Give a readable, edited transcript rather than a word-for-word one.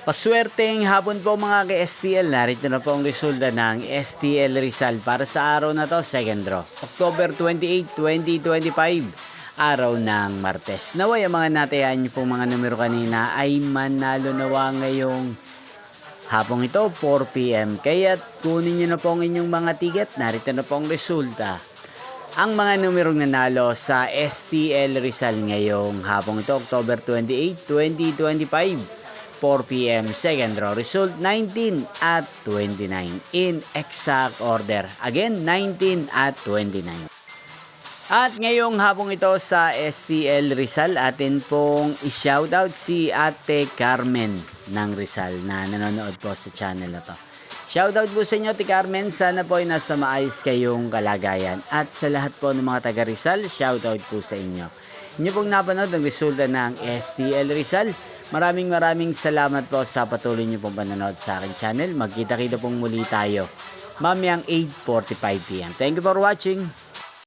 Paswerteng hapon po mga ka-STL. Narito na po ang resulta ng STL Rizal para sa araw na to, second draw. October 28, 2025, araw ng Martes. Naway ang mga natayaan niyo pong mga numero kanina ay manalo nawa ngayong hapong ito, 4 PM. Kaya kunin niyo na po ang inyong mga ticket. Narito na po ang resulta. Ang mga numerong nanalo sa STL Rizal ngayong hapong ito, October 28, 2025. 4 PM second draw. Result 19 at 29 in exact order. Again, 19 at 29. At ngayong hapong ito sa STL Rizal, atin pong i-shoutout si Ate Carmen ng Rizal na nanonood po sa channel na to. Shoutout po sa inyo, Ate Carmen. Sana po ay nasa maayos kayong kalagayan. At sa lahat po ng mga taga Rizal, shoutout po sa inyo. Inyo pong napanood ang resulta ng STL Rizal. Maraming salamat po sa patuloy niyo pong panonood sa aking channel. Magkita-kita pong muli tayo mamayang 8:45 PM. Thank you for watching.